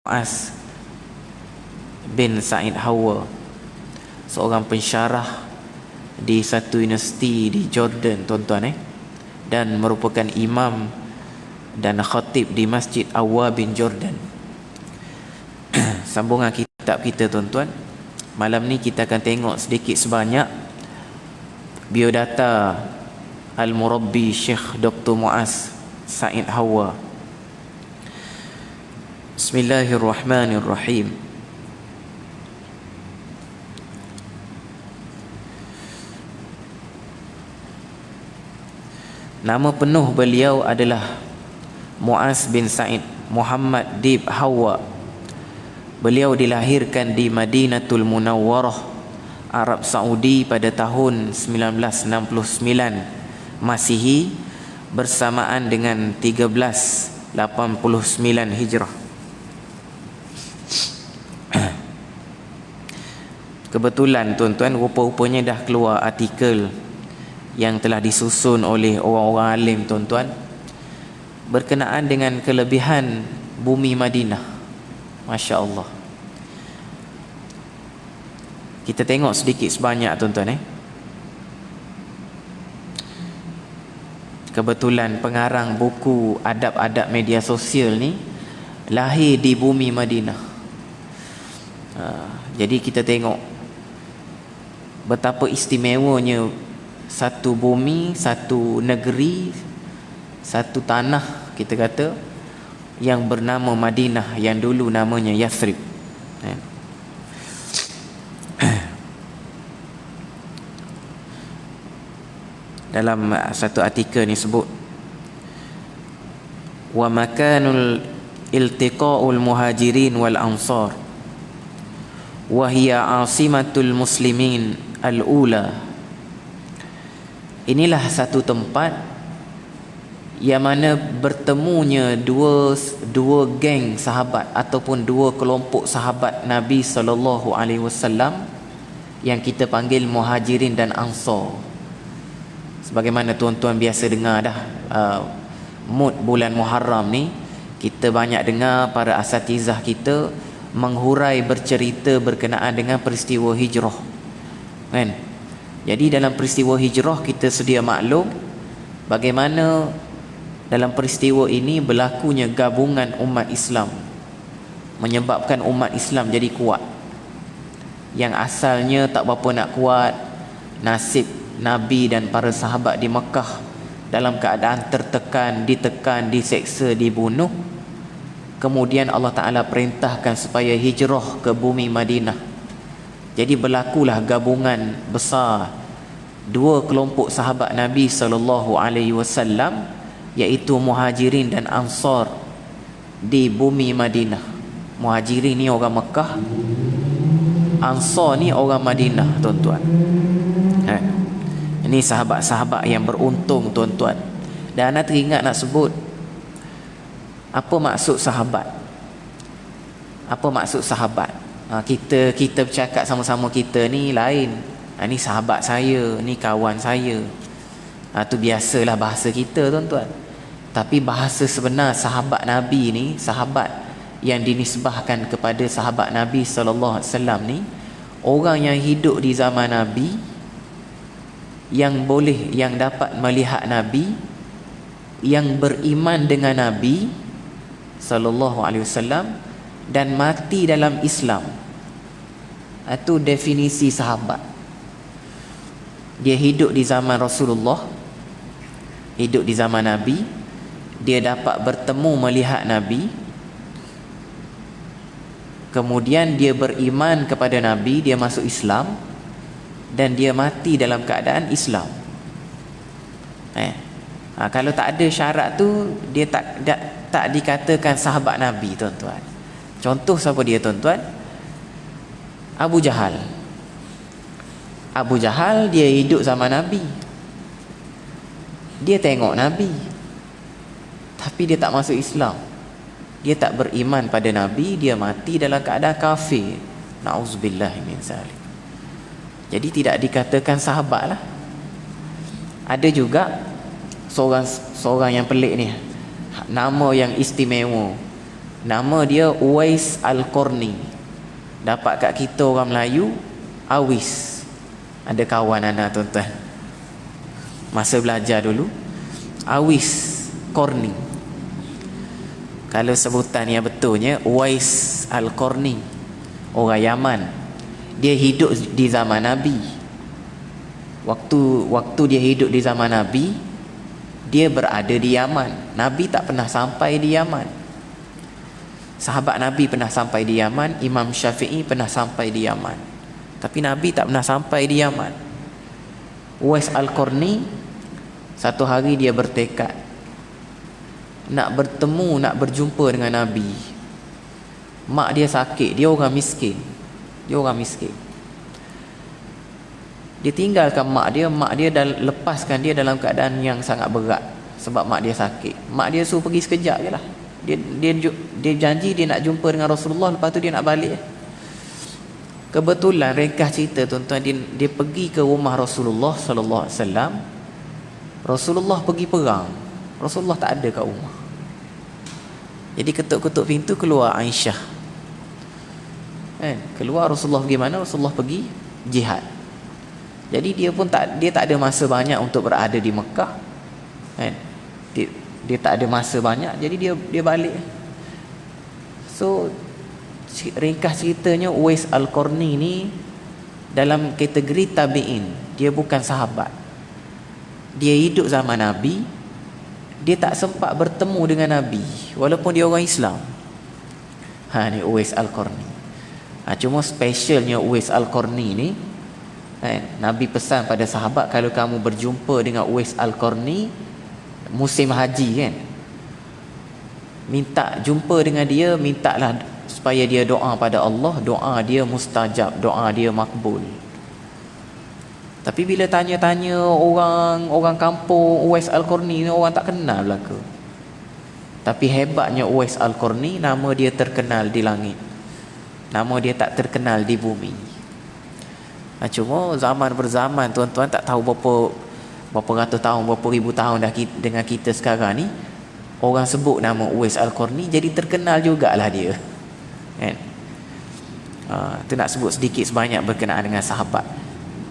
Mu'az bin Sa'id Hawa, seorang pensyarah di satu universiti di Jordan, tuan-tuan, dan merupakan imam dan khatib di Masjid Awwa bin Jordan. Sambungan kitab kita, tuan-tuan. Malam ni kita akan tengok sedikit sebanyak biodata Al-Murabbi Syekh Dr. Mu'az Sa'id Hawa. Bismillahirrahmanirrahim. Nama penuh beliau adalah Mu'az bin Sa'id Muhammad Dib Hawa. Beliau dilahirkan di Madinatul Munawwarah, Arab Saudi pada tahun 1969 Masihi, bersamaan dengan 1389 Hijrah. Kebetulan, tuan-tuan, rupa-rupanya dah keluar artikel yang telah disusun oleh orang-orang alim, tuan-tuan, berkenaan dengan kelebihan bumi Madinah. Masya Allah. Kita tengok sedikit sebanyak, tuan-tuan. Kebetulan pengarang buku adab-adab media sosial ni lahir di bumi Madinah. Jadi kita tengok betapa istimewanya satu bumi, satu negeri, satu tanah, kita kata, yang bernama Madinah, yang dulu namanya Yathrib. Dalam satu artikel ni sebut, wa makanul iltiqa'ul muhajirin wal ansar wa hiya asimatul muslimin al-ula. Inilah satu tempat yang mana bertemunya dua geng sahabat ataupun dua kelompok sahabat Nabi SAW yang kita panggil Muhajirin dan Ansar. Sebagaimana tuan-tuan biasa dengar dah, mood bulan Muharram ni, kita banyak dengar para asatizah kita menghurai, bercerita berkenaan dengan peristiwa hijrah, kan? Jadi dalam peristiwa hijrah kita sedia maklum bagaimana dalam peristiwa ini berlakunya gabungan umat Islam, menyebabkan umat Islam jadi kuat. Yang asalnya tak berapa nak kuat, nasib Nabi dan para sahabat di Mekah dalam keadaan tertekan, ditekan, diseksa, dibunuh. Kemudian Allah Ta'ala perintahkan supaya hijrah ke bumi Madinah. Jadi berlakulah gabungan besar dua kelompok sahabat Nabi SAW, iaitu Muhajirin dan Ansar di bumi Madinah. Muhajirin ni orang Mekah, Ansar ni orang Madinah, tuan-tuan. Ini sahabat-sahabat yang beruntung, tuan-tuan. Dan anda teringat nak sebut apa maksud sahabat? Apa maksud sahabat? Kita bercakap sama-sama kita ni lain. Ni sahabat saya, ni kawan saya. Tu biasalah bahasa kita, tuan-tuan. Tapi bahasa sebenar sahabat Nabi ni, sahabat yang dinisbahkan kepada sahabat Nabi SAW ni, orang yang hidup di zaman Nabi, yang dapat melihat Nabi, yang beriman dengan Nabi SAW dan mati dalam Islam. Itu definisi sahabat. Dia hidup di zaman Rasulullah, hidup di zaman Nabi, dia dapat bertemu melihat Nabi, kemudian dia beriman kepada Nabi, dia masuk Islam, dan dia mati dalam keadaan Islam. Kalau tak ada syarat tu, dia tak dikatakan sahabat Nabi, tuan-tuan. Contoh siapa dia, tuan-tuan? Abu Jahal. Abu Jahal dia hidup zaman Nabi, dia tengok Nabi, tapi dia tak masuk Islam, dia tak beriman pada Nabi, dia mati dalam keadaan kafir. Na'udzubillah min zalik. Jadi tidak dikatakan sahabat lah. Ada juga seorang yang pelik ni, nama yang istimewa, Nama dia Uwais Al-Qarni. Dapat kat kita orang Melayu, Awis. Ada kawan anak tuan-tuan, masa belajar dulu, Awis Qarni. Kalau sebutan yang betulnya Uwais Al-Qarni, orang Yaman. Dia hidup di zaman Nabi. Waktu dia hidup di zaman Nabi, dia berada di Yaman. Nabi tak pernah sampai di Yaman. Sahabat Nabi pernah sampai di Yaman, Imam Syafi'i pernah sampai di Yaman, tapi Nabi tak pernah sampai di Yaman. Uwais Al-Qarni, satu hari dia bertekad nak bertemu, nak berjumpa dengan Nabi. Mak dia sakit, dia orang miskin. Dia tinggalkan mak dia dah lepaskan dia dalam keadaan yang sangat berat sebab mak dia sakit. Mak dia suruh pergi sekejap je lah. Dia janji dia nak jumpa dengan Rasulullah, lepas tu dia nak balik. Kebetulan, ringkas cerita tuan-tuan, dia pergi ke rumah Rasulullah sallallahu alaihi wasallam. Rasulullah pergi perang, Rasulullah tak ada kat rumah. Jadi ketuk-ketuk pintu, keluar Aisyah. Keluar, Rasulullah pergi mana? Rasulullah pergi jihad. Jadi dia tak ada masa banyak untuk berada di Mekah. Dia tak ada masa banyak, jadi dia balik. So ringkas ceritanya, Uwais Al-Qarni ni dalam kategori tabi'in. Dia bukan sahabat. Dia hidup zaman Nabi. Dia tak sempat bertemu dengan Nabi walaupun dia orang Islam. Ni Uwais Al-Qarni. Cuma specialnya Uwais Al-Qarni ni, Nabi pesan pada sahabat, kalau kamu berjumpa dengan Uwais Al-Qarni musim haji kan, minta jumpa dengan dia, mintalah supaya dia doa pada Allah, doa dia mustajab, doa dia makbul. Tapi bila tanya-tanya orang kampung Uwais Al-Qarni ni, orang tak kenal belaka. Tapi hebatnya Uwais Al-Qarni, nama dia terkenal di langit, nama dia tak terkenal di bumi. Cuma zaman berzaman tuan-tuan, tak tahu berapa ratus tahun, berapa ribu tahun dah dengan kita sekarang ni, orang sebut nama Uwais Al-Qarni, jadi terkenal jugalah dia kan. Itu nak sebut sedikit sebanyak berkenaan dengan sahabat.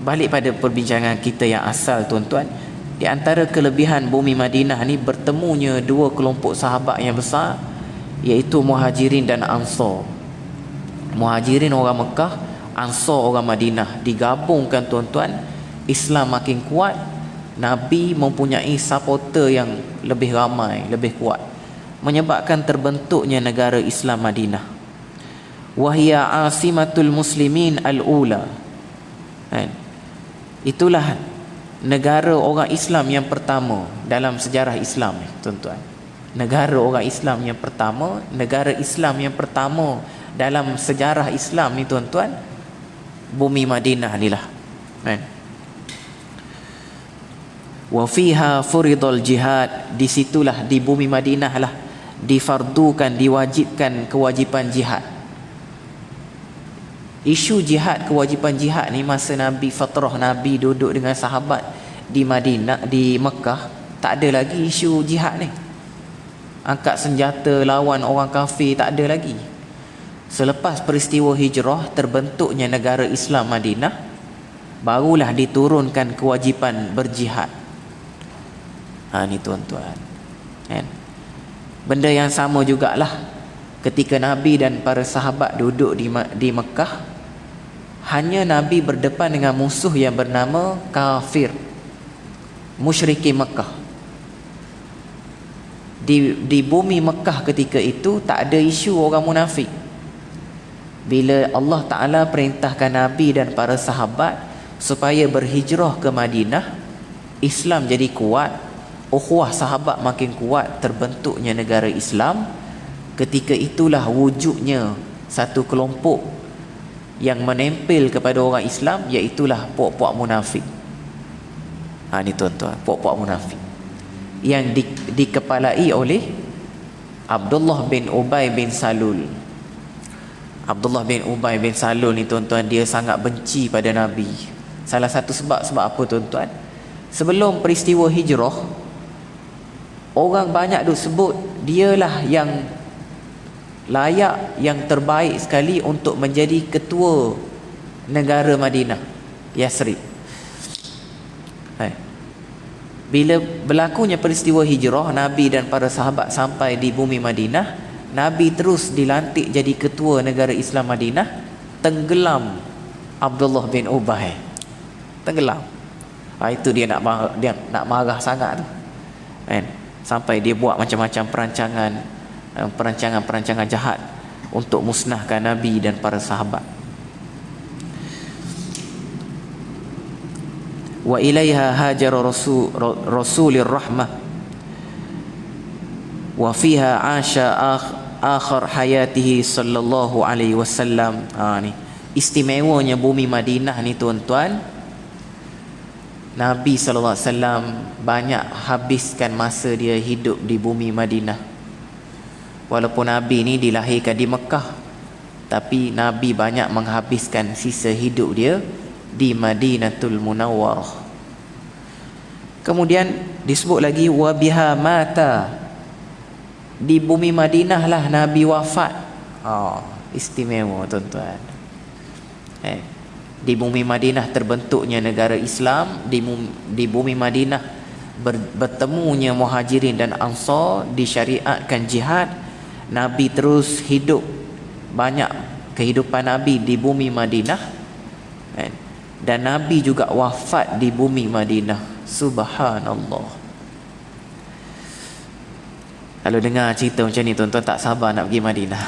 Balik pada perbincangan kita yang asal tuan-tuan, di antara kelebihan bumi Madinah ni bertemunya dua kelompok sahabat yang besar, iaitu Muhajirin dan Ansar. Muhajirin orang Mekah, Ansar orang Madinah, digabungkan tuan-tuan, Islam makin kuat. Nabi mempunyai supporter yang lebih ramai, lebih kuat, menyebabkan terbentuknya negara Islam Madinah. Wahia asimatul muslimin al-ula. Itulah negara orang Islam yang pertama dalam sejarah Islam, tuan-tuan. Negara orang Islam yang pertama, negara Islam yang pertama dalam sejarah Islam ni tuan-tuan, bumi Madinah ni lah. Wa fiha furidul jihad, di situlah, di bumi Madinah lah difardukan, diwajibkan kewajipan jihad. Isu jihad, kewajipan jihad ni masa Nabi, fatrah Nabi duduk dengan sahabat di Madinah, di Mekah, tak ada lagi isu jihad ni. Angkat senjata lawan orang kafir tak ada lagi. Selepas peristiwa hijrah, terbentuknya negara Islam Madinah, barulah diturunkan kewajipan berjihad. Ni tuan-tuan, benda yang sama jugalah ketika Nabi dan para sahabat duduk di Mekah. Hanya Nabi berdepan dengan musuh yang bernama kafir, musyrikin Mekah. Di bumi Mekah ketika itu tak ada isu orang munafik. Bila Allah Ta'ala perintahkan Nabi dan para sahabat supaya berhijrah ke Madinah, Islam jadi kuat, ukhuwah sahabat makin kuat, terbentuknya negara Islam. Ketika itulah wujudnya satu kelompok yang menempel kepada orang Islam, iaitulah puak-puak munafik. Ni tuan-tuan, puak-puak munafik yang dikepalai oleh Abdullah bin Ubay bin Salul. Abdullah bin Ubay bin Salul ni tuan-tuan, dia sangat benci pada Nabi. Salah satu sebab apa tuan-tuan? Sebelum peristiwa hijrah, orang banyak duk sebut dialah yang layak yang terbaik sekali untuk menjadi ketua negara Madinah, Yasrib. Bila berlakunya peristiwa hijrah, Nabi dan para sahabat sampai di bumi Madinah, Nabi terus dilantik jadi ketua negara Islam Madinah. Tenggelam Abdullah bin Ubay, tenggelam. Itu dia nak marah sangat tu, kan? Sampai dia buat macam-macam perancangan jahat untuk musnahkan Nabi dan para sahabat. Wa ilaiha hajara rasulir rahmah wa fiha asha akhir hayatihi sallallahu alaihi wasallam. Ni istimewanya bumi Madinah ni tuan-tuan. Nabi sallallahu alaihi wasallam banyak habiskan masa dia hidup di bumi Madinah. Walaupun Nabi ni dilahirkan di Mekah, tapi Nabi banyak menghabiskan sisa hidup dia di Madinatul Munawwarah. Kemudian disebut lagi wa biha mata, di bumi Madinah lah Nabi wafat. Istimewa tuan-tuan. Di bumi Madinah terbentuknya negara Islam, di bumi Madinah bertemunya Muhajirin dan Ansar, disyariatkan jihad. Nabi terus hidup, banyak kehidupan Nabi di bumi Madinah, dan Nabi juga wafat di bumi Madinah. Subhanallah. Kalau dengar cerita macam ni tuan-tuan tak sabar nak pergi Madinah.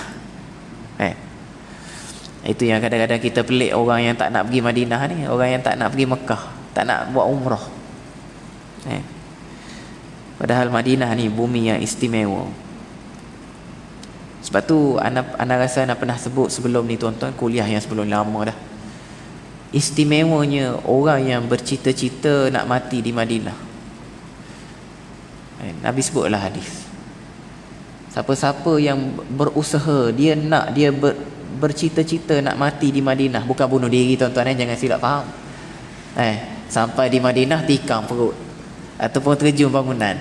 Itu yang kadang-kadang kita pelik orang yang tak nak pergi Madinah ni, orang yang tak nak pergi Mekah, tak nak buat umrah. Padahal Madinah ni bumi yang istimewa. Sebab tu ana rasa ana pernah sebut sebelum ni tuan-tuan, kuliah yang sebelum lama dah. Istimewanya orang yang bercita-cita nak mati di Madinah. Nabi sebutlah hadis. Siapa-siapa yang berusaha, dia bercita-cita nak mati di Madinah, bukan bunuh diri tuan-tuan, jangan silap faham. Sampai di Madinah tikam perut ataupun terjun bangunan.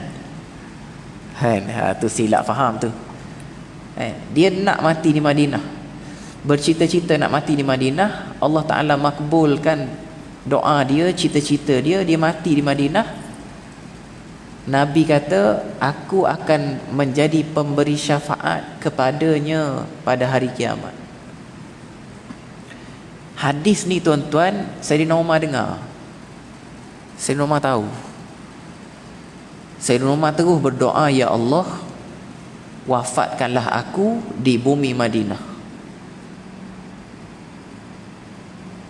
Tu silap faham tu. Dia nak mati di Madinah, bercita-cita nak mati di Madinah. Allah Ta'ala makbulkan doa dia, cita-cita dia mati di Madinah. Nabi kata, aku akan menjadi pemberi syafaat kepadanya pada hari kiamat. Hadis ni tuan-tuan, Sayyidina Umar dengar, Sayyidina Umar tahu. Sayyidina Umar terus berdoa, ya Allah, wafatkanlah aku di bumi Madinah.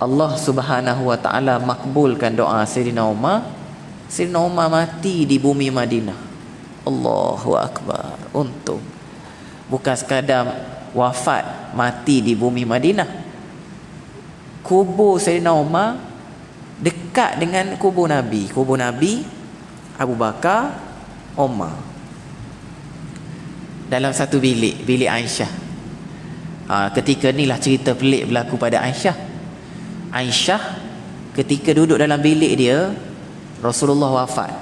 Allah Subhanahu wa ta'ala makbulkan doa Sayyidina Umar. Sayyidina Umar mati di bumi Madinah. Allahu Akbar. Untung bukan sekadar wafat, mati di bumi Madinah. Kubur Sayyidina Umar dekat dengan kubur Nabi. Kubur Nabi, Abu Bakar, Umar, dalam satu bilik Aisyah. Ketika inilah cerita pelik berlaku pada Aisyah. Aisyah ketika duduk dalam bilik dia, Rasulullah wafat.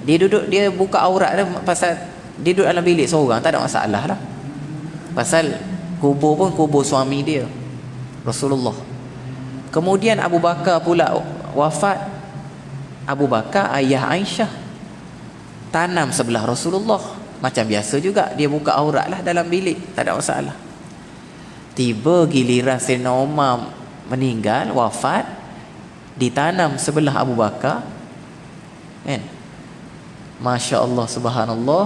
Dia buka aurat dia, pasal dia duduk dalam bilik seorang, tak ada masalah lah. Pasal kubur pun kubur suami dia, Rasulullah. Kemudian Abu Bakar pula wafat. Abu Bakar ayah Aisyah tanam sebelah Rasulullah. Macam biasa juga, dia buka aurat lah dalam bilik, tak ada masalah. Tiba giliran Sayyidina Umar meninggal, wafat, ditanam sebelah Abu Bakar, kan? Masya Allah, subhanallah,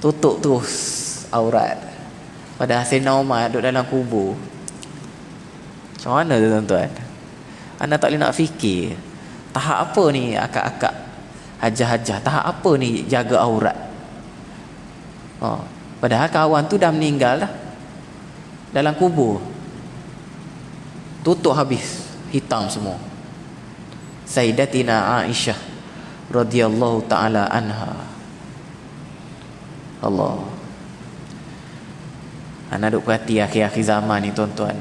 tutup terus aurat. Padahal Sayyidina Umar duduk dalam kubur. Macam mana tu tuan-tuan? Anda tak boleh nak fikir tahap apa ni akak-akak, hajah-hajah, tahap apa ni jaga aurat. Padahal kawan tu dah meninggal dah, dalam kubur, tutup habis, hitam semua. Sayyidatina Aisyah radhiyallahu ta'ala anha. Allah, anak duk perhati akhir-akhir zaman ni tuan-tuan,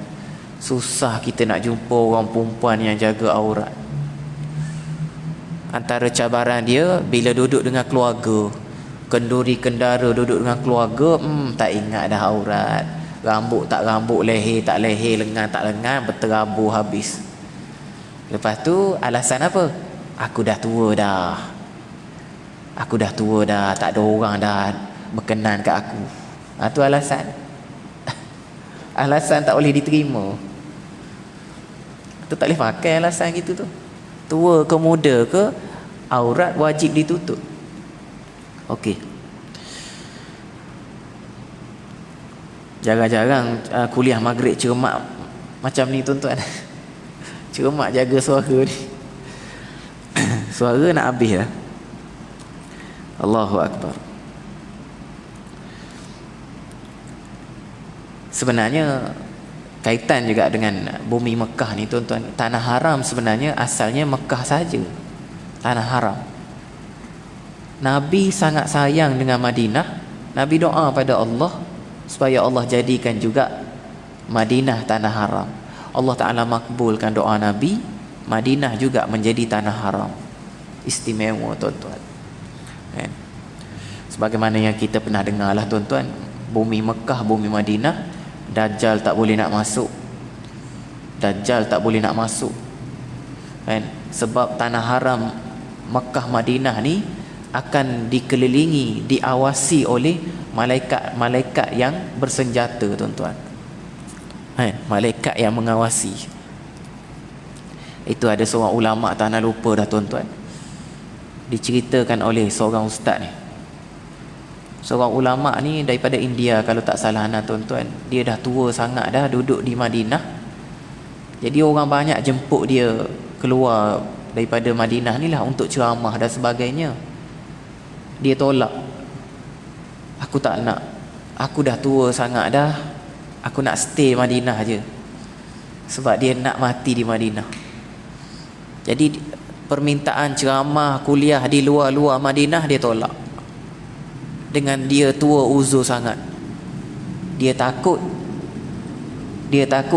susah kita nak jumpa orang perempuan yang jaga aurat. Antara cabaran dia bila duduk dengan keluarga, kenduri kendara, duduk dengan keluarga, tak ingat dah aurat. Rambut tak rambut, leher tak leher, lengan tak lengan, berterabur habis. Lepas tu alasan apa? Aku dah tua dah. Aku dah tua dah, tak ada orang dah berkenan kat aku. Tu alasan. Alasan tak boleh diterima. Tu tak boleh pakai alasan gitu tu. Tua ke muda ke, aurat wajib ditutup. Okey. Jarang-jarang kuliah maghrib cermak macam ni tuan-tuan. Cermak jaga suara ni. Suara nak habis dah. Allahu Akbar. Sebenarnya kaitan juga dengan bumi Mekah ni tuan-tuan. Tanah haram sebenarnya asalnya Mekah saja. Tanah haram. Nabi sangat sayang dengan Madinah. Nabi doa pada Allah supaya Allah jadikan juga Madinah tanah haram. Allah Ta'ala makbulkan doa Nabi, Madinah juga menjadi tanah haram. Istimewa tuan-tuan. Sebagaimana yang kita pernah dengar lah tuan-tuan, bumi Mekah, bumi Madinah, Dajjal tak boleh nak masuk. Dajjal tak boleh nak masuk, kan? Sebab tanah haram Mekah Madinah ni akan dikelilingi, diawasi oleh malaikat-malaikat yang bersenjata tuan-tuan. Malaikat yang mengawasi. Itu ada seorang ulama, tak nak lupa dah tuan-tuan, diceritakan oleh seorang ustaz ni. Seorang ulama ni daripada India kalau tak salah tuan-tuan. Dia dah tua sangat dah, duduk di Madinah. Jadi orang banyak jemput dia keluar daripada Madinah ni lah untuk ceramah dan sebagainya. Dia tolak. Aku tak nak. Aku dah tua sangat dah. Aku nak stay Madinah je. Sebab dia nak mati di Madinah. Jadi permintaan ceramah, kuliah di luar-luar Madinah dia tolak. Dengan dia tua uzur sangat. Dia takut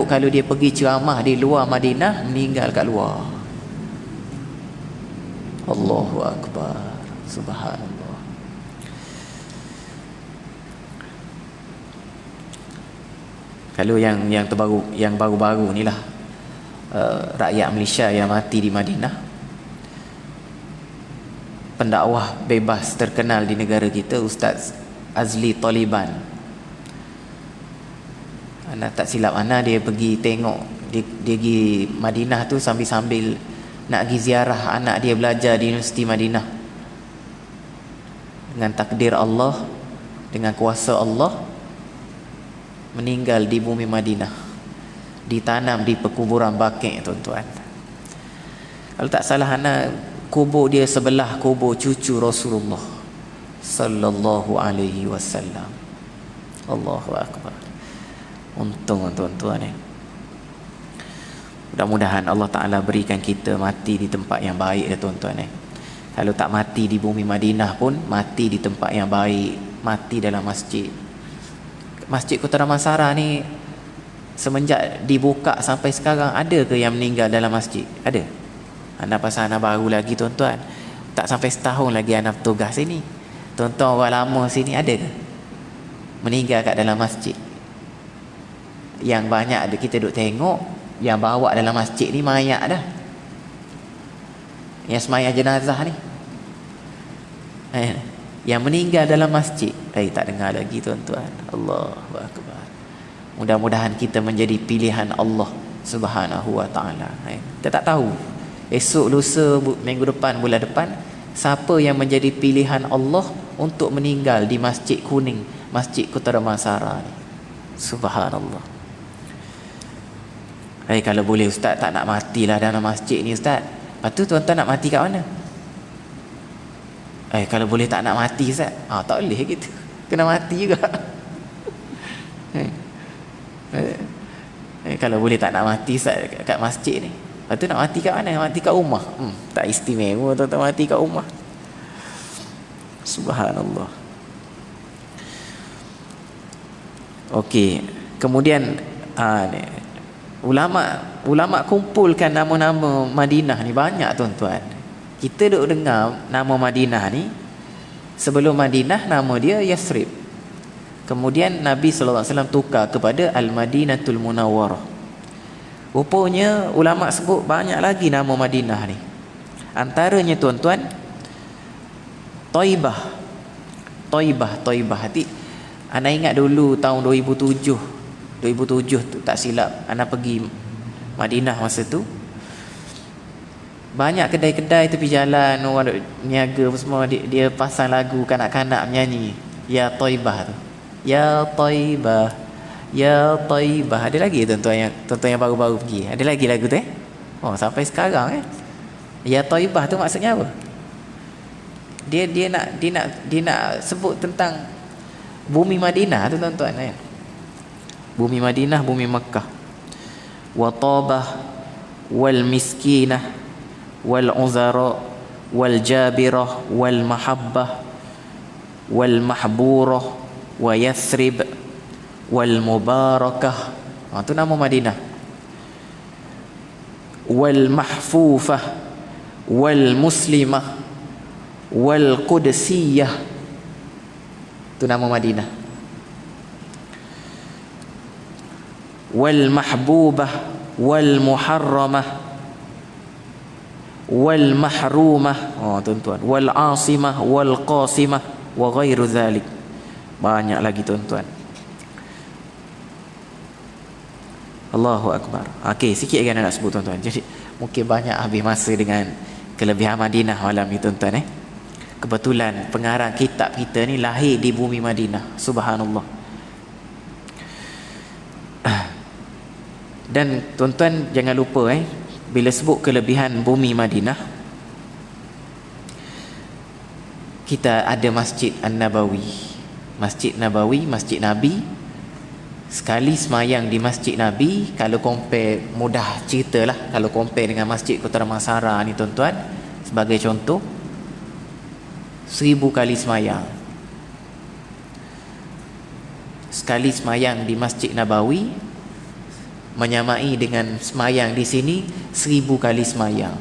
kalau dia pergi ceramah di luar Madinah, meninggal kat luar. Allahu Akbar. Subhanallah. Kalau yang terbaru, yang baru-baru ni lah, rakyat Malaysia yang mati di Madinah. Pendakwah bebas terkenal di negara kita, Ustaz Azli Taliban. Anak tak silap dia pergi tengok, dia pergi Madinah tu sambil-sambil nak pergi ziarah anak dia belajar di Universiti Madinah. Dengan takdir Allah, dengan kuasa Allah, meninggal di bumi Madinah, ditanam di perkuburan Baqi', tuan-tuan. Kalau tak salah kubur dia sebelah kubur cucu Rasulullah sallallahu alaihi wasallam. Allahu Akbar. Untung tuan-tuan ni. Mudah-mudahan Allah Ta'ala berikan kita mati di tempat yang baik tuan-tuan ni. Kalau tak mati di bumi Madinah pun, mati di tempat yang baik, mati dalam masjid. Masjid Kota Damansara ni semenjak dibuka sampai sekarang, ada ke yang meninggal dalam masjid? Ada? Anak pasal anak baru lagi tuan-tuan. Tak sampai setahun lagi anak bertugas sini. Tuan-tuan orang lama sini ada ke meninggal kat dalam masjid? Yang banyak ada kita duk tengok, yang bawa dalam masjid ni mayat dah, yang semayang jenazah ni. Yang meninggal dalam masjid, tak dengar lagi tuan-tuan. Allahu Akbar. Mudah-mudahan kita menjadi pilihan Allah Subhanahu wa ta'ala. Kita tak tahu esok, lusa, minggu depan, bulan depan, siapa yang menjadi pilihan Allah untuk meninggal di Masjid Kuning, Masjid Kota Damansara ni. Subhanallah. Kalau boleh ustaz, tak nak matilah dalam masjid ni ustaz. Lepas tu tuan-tuan nak mati kat mana? Kalau boleh tak nak mati ustaz. Tak boleh gitu. Kena mati juga. Kalau boleh tak nak mati ustaz kat masjid ni. Lepas tu nak mati kat mana? Mati kat rumah. Tak istimewa tuan-tuan mati kat rumah. Subhanallah. Okey. Kemudian ulama kumpulkan nama-nama Madinah ni banyak tuan-tuan. Kita duk dengar nama Madinah ni Sebelum Madinah nama dia Yathrib. Kemudian Nabi sallallahu alaihi wasallam tukar kepada Al-Madinatul Munawwarah. Rupanya ulama sebut banyak lagi nama Madinah ni. Antaranya tuan-tuan, Taibah. Taibah. Hati ana ingat dulu tahun 2007 tu tak silap, ana pergi Madinah masa tu. Banyak kedai-kedai tepi jalan, orang duk niaga apa semua, dia pasang lagu kanak-kanak menyanyi Ya Taibah tu. Ya Taibah, Ya Taibah. Ada lagi tuan-tuan yang baru-baru pergi. Ada lagi lagu tu Oh, sampai sekarang Ya Taibah tu maksudnya apa? Dia nak sebut tentang bumi Madinah tu tuan-tuan Bumi Madinah, bumi Makkah. Wa Tabah wal miskinah wal uzara wal jabirah wal mahabbah wal mahburah wa Yathrib wal mubarakah. Itu nama Madinah. Wal mahfufah wal muslimah wal qudsiyah. Itu nama Madinah. Wal mahbubah wal muharramah wal mahrumah. Tuan-tuan, wal asimah wal qasimah wa ghairu zalik. Banyak lagi tuan-tuan. Allahu akbar. Okey, sikit lagi nak sebut tuan-tuan. Jadi mungkin banyak habis masa dengan kelebihan Madinah malam ni tuan-tuan Kebetulan pengarang kitab kita ni lahir di bumi Madinah. Subhanallah. Dan tuan-tuan jangan lupa bila sebut kelebihan bumi Madinah, kita ada Masjid An-Nabawi. Masjid Nabawi, Masjid Nabi. Sekali semayang di Masjid Nabi, kalau compare, mudah ceritalah, kalau compare dengan Masjid Kota Damansara ni tuan-tuan, sebagai contoh, 1000 kali semayang. Sekali semayang di Masjid Nabawi menyamai dengan semayang di sini 1000 kali semayang.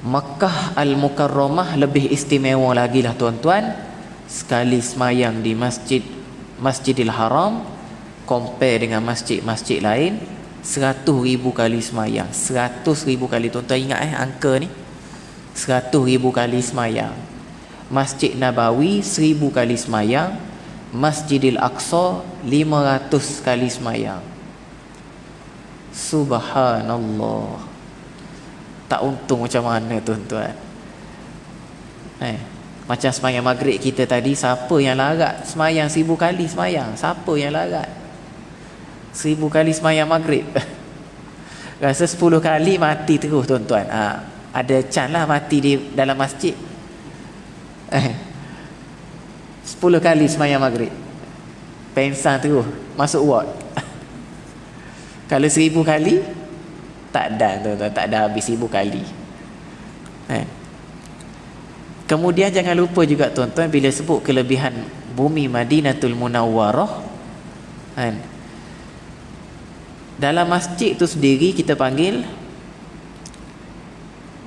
Makkah Al-Mukarramah lebih istimewa lagi lah tuan-tuan. Sekali semayang di Masjidil Haram, compare dengan masjid-masjid lain, 100,000 kali semayang. 100,000 kali. Tuan-tuan ingat angka ni, 100,000 kali semayang. Masjid Nabawi 1000 kali semayang. Masjidil Aqsa 500 kali semayang. Subhanallah. Tak untung macam mana tuan-tuan. Macam semayang maghrib kita tadi, siapa yang larat semayang 1000 kali semayang? Siapa yang larat 1000 kali semayang maghrib? Rasa 10 kali mati terus tuan-tuan. Ada chance lah mati di dalam masjid. 10 kali semayang maghrib, pensan terus masuk ward. Kalau 1000 kali tak ada tuan-tuan, tak ada habis 1000 kali. Kemudian jangan lupa juga tuan-tuan, bila sebut kelebihan bumi Madinatul Munawwarah, dalam masjid tu sendiri kita panggil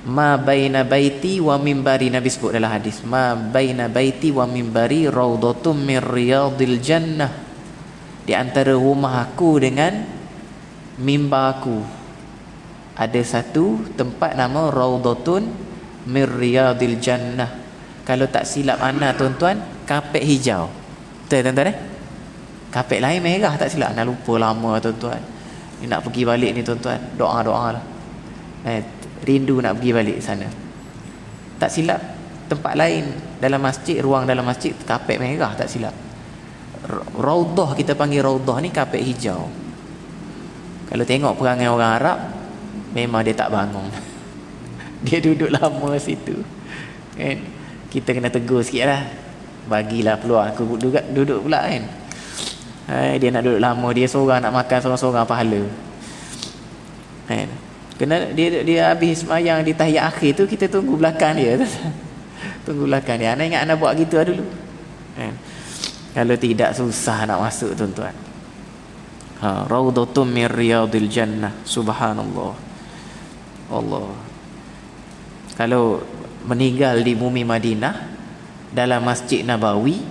ma baina baiti wa mimbari. Nabi sebut dalam hadis, ma baina baiti wa mimbari raudhatum min riyadil jannah. Di antara rumah aku dengan mimbar aku ada satu tempat nama raudhatun min riyadil jannah. Kalau tak silap ana tuan-tuan, kapet hijau. Betul tuan-tuan Kapet lain merah tak silap. Nak lupa lama tuan-tuan. Ni nak pergi balik ni tuan-tuan, doa-doa lah. Rindu nak pergi balik sana. Tak silap tempat lain dalam masjid, ruang dalam masjid, kapet merah tak silap. Raudhah, kita panggil raudhah ni kapet hijau. Kalau tengok perangai orang Arab, memang dia tak bangun. Dia duduk lama situ. Kita kena tegur sikit lah. Bagilah peluang aku duduk pula dia nak duduk lama, dia seorang nak makan seorang-seorang pahala. Kena dia habis semayang di tahiyat akhir tu, kita tunggu belakang dia. Tunggu belakang dia. Anak ingat anak buat gitu dulu. Kalau tidak susah nak masuk tuan-tuan. Raudhatum min riyadil jannah. Subhanallah. Allah. Kalau meninggal di bumi Madinah dalam Masjid Nabawi,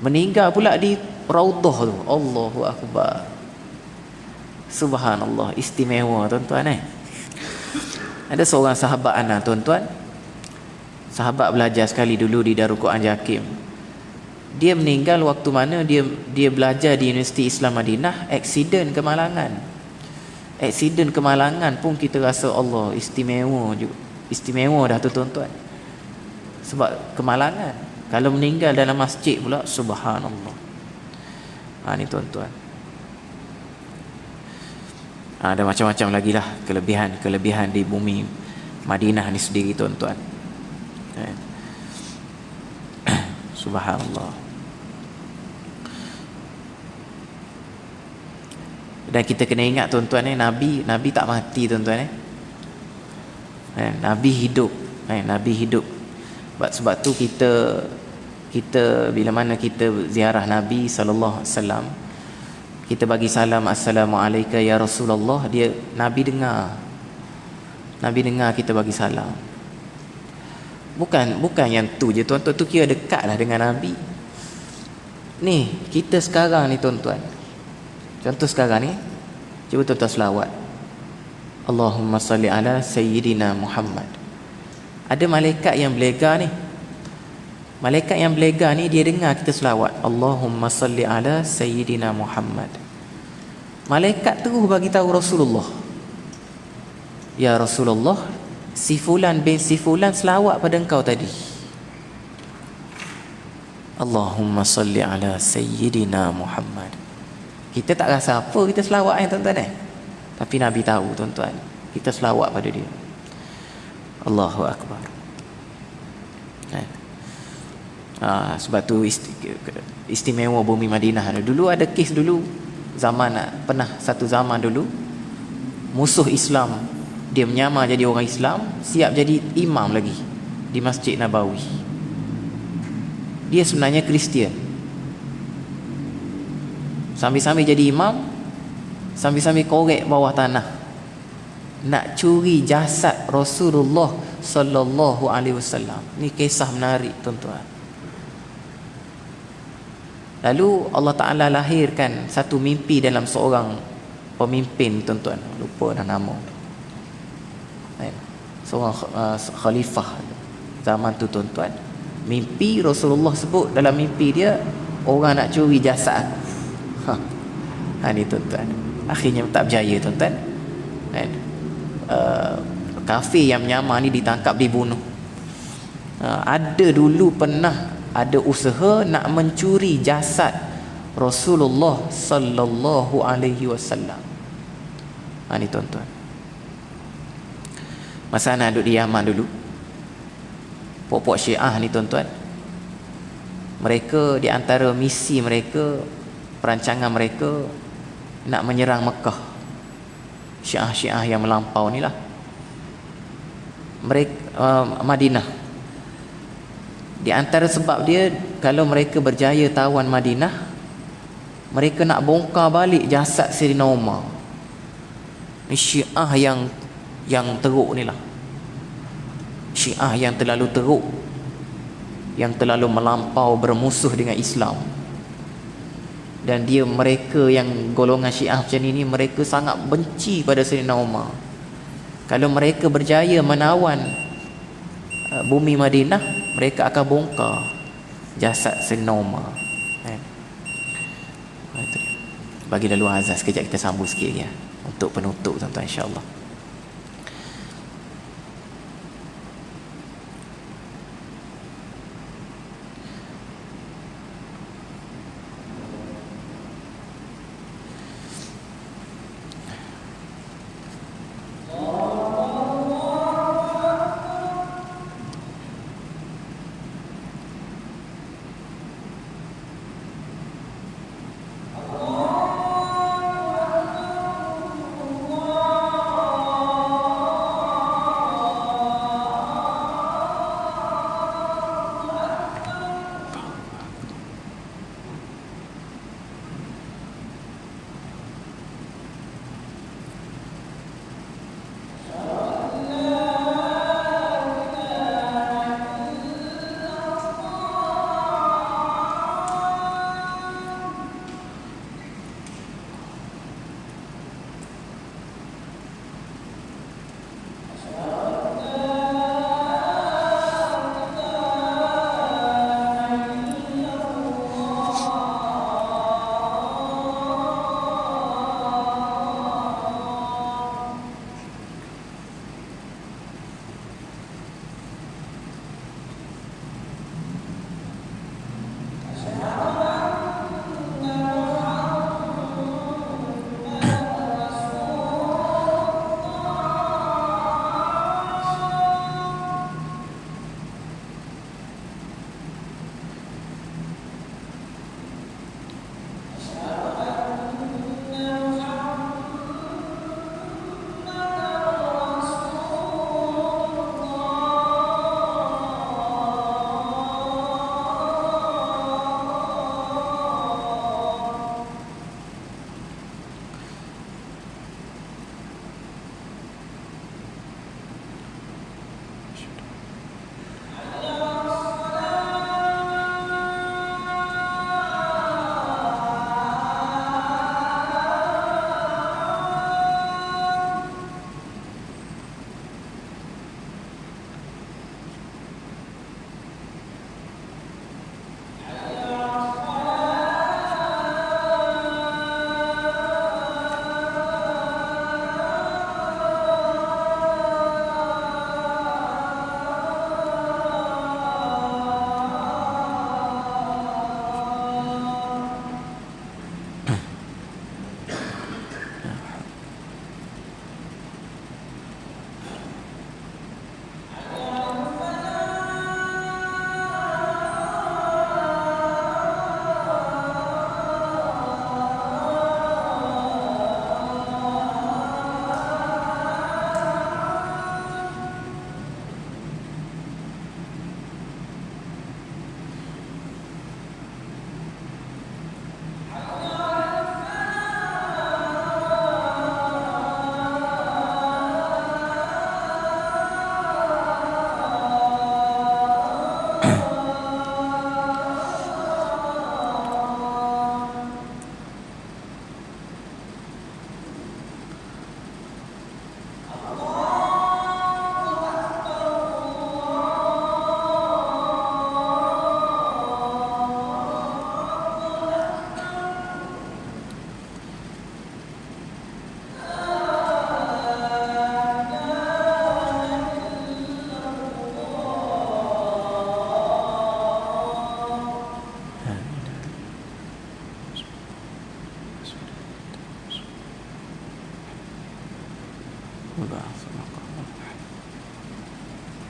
meninggal pula di Raudhah tu. Allahu Akbar. Subhanallah, istimewa tuan-tuan. Ada seorang sahabat ana tuan-tuan, sahabat belajar sekali dulu di Darul Quran Jakim. Dia meninggal waktu mana dia belajar di Universiti Islam Madinah, aksiden kemalangan. Aksiden kemalangan pun kita rasa Allah istimewa juga. Istimewa dah tu tuan-tuan. Sebab kemalangan. Kalau meninggal dalam masjid pula, subhanallah. Ni tuan-tuan. Ada macam-macam lagi lah kelebihan di bumi Madinah ni sendiri tuan-tuan. Subhanallah. Dan kita kena ingat tuan-tuan, Nabi tak mati tuan-tuan. Nabi hidup. Nabi hidup. Sebab tu kita bila mana kita ziarah Nabi sallallahu alaihi wasallam, kita bagi salam, assalamualaikum ya Rasulullah, Nabi dengar kita bagi salam. Bukan yang tu je tuan-tuan, tu kira dekat lah dengan Nabi. Ni kita sekarang ni tuan-tuan, contoh sekarang ni, cuba tuan-tuan selawat, Allahumma salli ala Sayyidina Muhammad. Ada malaikat yang belegar ni. Malaikat yang belegar ni dia dengar kita selawat, Allahumma salli ala Sayyidina Muhammad. Malaikat terus bagi tahu Rasulullah, ya Rasulullah, si fulan bin si fulan selawat pada engkau tadi. Allahumma salli ala Sayyidina Muhammad. Kita tak rasa apa kita selawat tuan-tuan tapi Nabi tahu tuan-tuan, kita selawat pada dia. Allahu Akbar. Sebab tu istimewa bumi Madinah. Dulu ada kes dulu, satu zaman dulu, musuh Islam dia menyamar jadi orang Islam, siap jadi imam lagi di Masjid Nabawi. Dia sebenarnya Kristian, sambil-sambil jadi imam, sambil-sambil korek bawah tanah, nak curi jasad Rasulullah sallallahu alaihi wasallam. Ni kisah menarik tuan-tuan. Lalu Allah Ta'ala lahirkan satu mimpi dalam seorang pemimpin tuan-tuan, lupa dah nama, seorang khalifah zaman tu tuan-tuan. Mimpi Rasulullah sebut dalam mimpi dia, orang nak curi jasad. Ni tuan-tuan, akhirnya tak berjaya tuan-tuan. Kafir yang menyamar ni ditangkap, dibunuh. Ada dulu pernah ada usaha nak mencuri jasad Rasulullah sallallahu alaihi wasallam. Ni tuan-tuan. Masa ana duduk di Yaman dulu, pokok Syiah ni tuan-tuan, mereka di antara misi mereka, perancangan mereka nak menyerang Mekah. Syiah yang melampau ni lah. Mereka Madinah. Di antara sebab dia, kalau mereka berjaya tawan Madinah, mereka nak bongkar balik jasad Sayyidina Umar. Ni Syiah yang teruk ni lah. Syiah yang terlalu teruk, yang terlalu melampau bermusuh dengan Islam. Dan mereka yang golongan Syiah macam ni, mereka sangat benci pada Sayyidina Umar. Kalau mereka berjaya menawan bumi Madinah, mereka akan bongkar jasad Sayyidina Umar. Bagi lalu azan sekejap, kita sambung sikit ya, untuk penutup tuan-tuan, insya-Allah.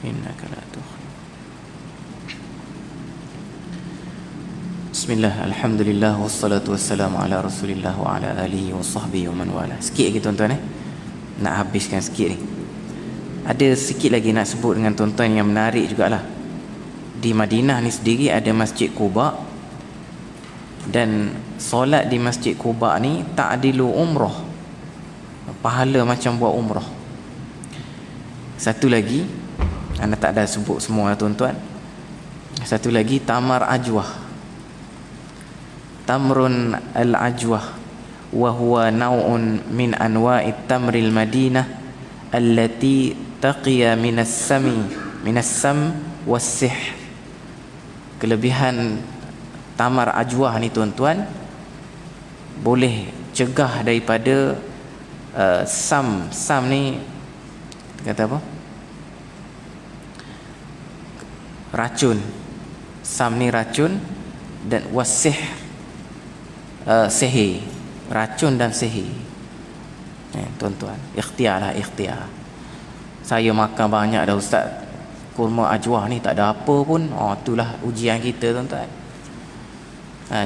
innaka la tukhlif. Bismillah, alhamdulillah, wassalatu wassalamu ala rasulillah wa ala alihi wa sahbihi wa man wala. Sikit lagi tuan-tuan nak habiskan sikit ni. Ada sikit lagi nak sebut dengan tuan-tuan yang menarik jugalah. Di Madinah ni sendiri ada Masjid Quba, dan solat di Masjid Quba ni ta'dilu umrah, pahala macam buat umrah. Satu lagi, anda tak ada sebut semua tuan-tuan. Satu lagi, Tamar Ajwah. Tamrun al-ajwah wa huwa naw'un min anwa'it tamril Madinah allati taqiya minas sam was-sihr. Kelebihan tamar ajwah ni tuan-tuan, boleh cegah daripada sam ni kata apa? Racun. Sam ni racun, dan was-sihr sihir, racun dan sihir. Tuan-tuan, ikhtiarlah, ikhtiar. Saya makan banyak dah ustaz, kurma ajwah ni tak ada apa pun. Itulah ujian kita tuan-tuan.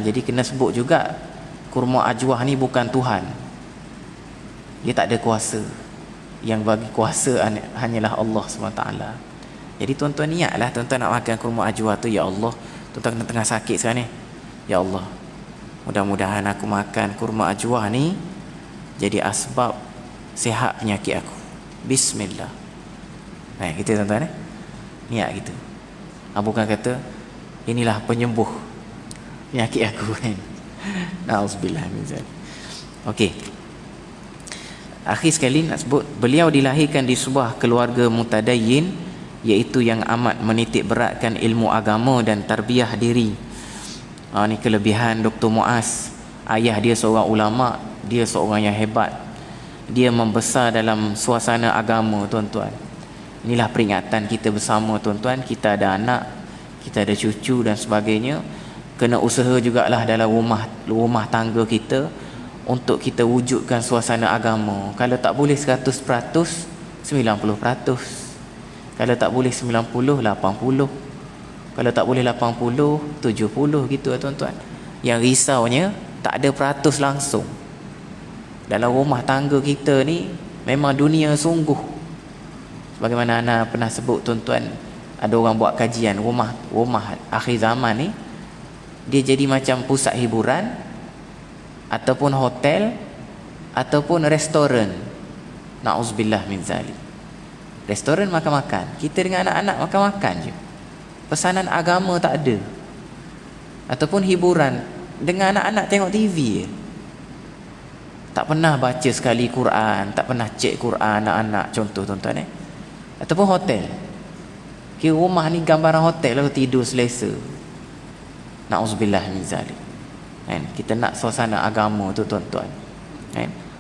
Jadi kena sebut juga, kurma ajwah ni bukan Tuhan. Dia tak ada kuasa. Yang bagi kuasa hanyalah Allah SWT. Jadi tuan-tuan niatlah, tuan-tuan nak makan kurma ajwah tu, ya Allah, tuan-tuan tengah sakit sekarang ni, ya Allah, mudah-mudahan aku makan kurma ajwah ni jadi asbab sihat penyakit aku. Bismillah. Kita tuan-tuan niat gitu. Bukan kata inilah penyembuh penyakit aku kan. Nauzubillah min zalik. Okey. Akhir sekali nak sebut, beliau dilahirkan di sebuah keluarga mutadayyin, iaitu yang amat menitik beratkan ilmu agama dan tarbiyah diri. Ni kelebihan Dr. Muaz. Ayah dia seorang ulama, dia seorang yang hebat. Dia membesar dalam suasana agama tuan-tuan. Inilah peringatan kita bersama tuan-tuan. Kita ada anak, kita ada cucu dan sebagainya. Kena usaha jugalah dalam rumah tangga kita untuk kita wujudkan suasana agama. Kalau tak boleh 100%, 90%. Kalau tak boleh 90, 80. Kalau tak boleh 80, 70 gitu tuan-tuan. Yang risaunya tak ada peratus langsung. Dalam rumah tangga kita ni memang dunia sungguh. Sebagaimana Ana pernah sebut tuan-tuan, ada orang buat kajian rumah akhir zaman ni, dia jadi macam pusat hiburan, ataupun hotel, ataupun restoran. Na'uzubillah min zalik. Restoran makan-makan, kita dengan anak-anak makan-makan je. Pesanan agama tak ada. Ataupun hiburan, dengan anak-anak tengok TV je. Tak pernah baca sekali Quran, tak pernah cek Quran anak-anak, contoh tuan-tuan Ataupun hotel, kira rumah ni gambaran hotel lah, tidur selesa. Na'uzubillah min zalik. Kita nak suasana agama tu tuan-tuan.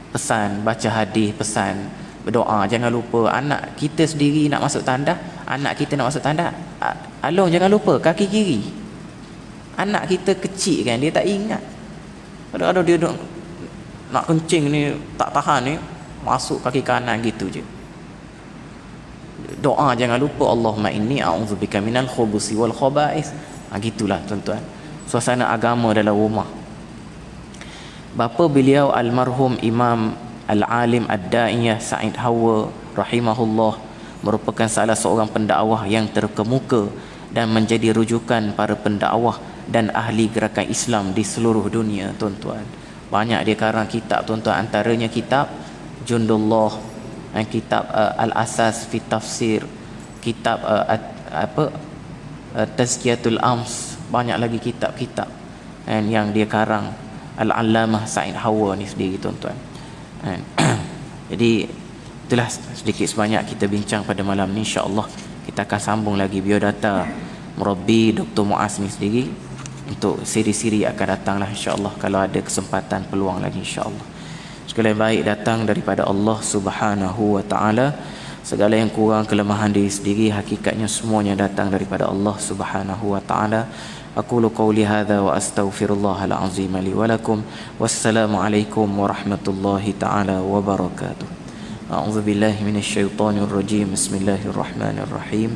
Pesan, baca hadis, pesan, berdoa. Jangan lupa anak kita sendiri nak masuk tandas, anak kita nak masuk tandas, Along jangan lupa kaki kiri. Anak kita kecil kan, dia tak ingat. Kadang-kadang dia nak kencing ni, tak tahan ni, masuk kaki kanan gitu je. Doa jangan lupa, Allahumma inni a'udzubika minal khubusi wal khaba'is. Gitulah tuan-tuan, suasana agama dalam rumah. Bapa beliau almarhum Imam Al-Alim Ad-Da'iyah Sa'id Hawa rahimahullah merupakan salah seorang pendakwah yang terkemuka dan menjadi rujukan para pendakwah dan ahli gerakan Islam di seluruh dunia tuan-tuan. Banyak dia karang kitab tuan-tuan, antaranya kitab Jundullah, kitab Al-Asas fi Tafsir, kitab Tazkiyatul Ams, banyak lagi kitab-kitab yang dia karang Al-Allamah Sa'id Hawa ni sendiri tuan-tuan. Jadi itulah sedikit sebanyak kita bincang pada malam ni. InsyaAllah kita akan sambung lagi biodata Murabbi Dr. Muaz ni sendiri. Untuk siri-siri akan datanglah insyaAllah, kalau ada kesempatan peluang lagi insyaAllah. Segala yang baik datang daripada Allah Subhanahu wa ta'ala. Segala yang kurang, kelemahan diri sendiri, hakikatnya semuanya datang daripada Allah Subhanahu wa ta'ala. Aqulu qawli hadha wa astaghfirullahal azim li wa lakum. Wassalamu alaikum warahmatullahi ta'ala wabarakatuh. A'udzubillahi minasyaitonirrajim. Bismillahirrahmanirrahim.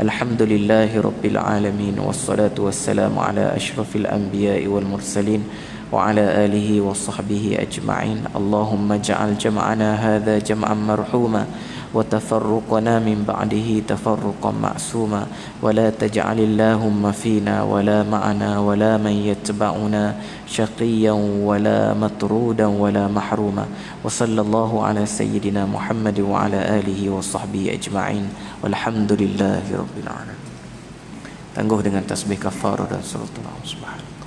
Alhamdulillahi rabbil alamin, wassalatu wassalamu ala asyrafil anbiya'i wal mursalin wa ala alihi wa sahbihi ajma'in. Allahumma ja'al jam'ana hadha jam'an marhuma wa tafarruqana min ba'dihi tafarruqan ma'suma wa la taj'al Allahumma fina wa la ma'ana wa la man yatba'una syaqiyyan wa la matrudan wa la mahruma. Wa sallallahu ala sayyidina Muhammad wa ala alihi wa sahbihi ajma'in. Walhamdulillahi rabbil alamin. Tangguh dengan tasbih kafarah dan salawatullah subhanahu.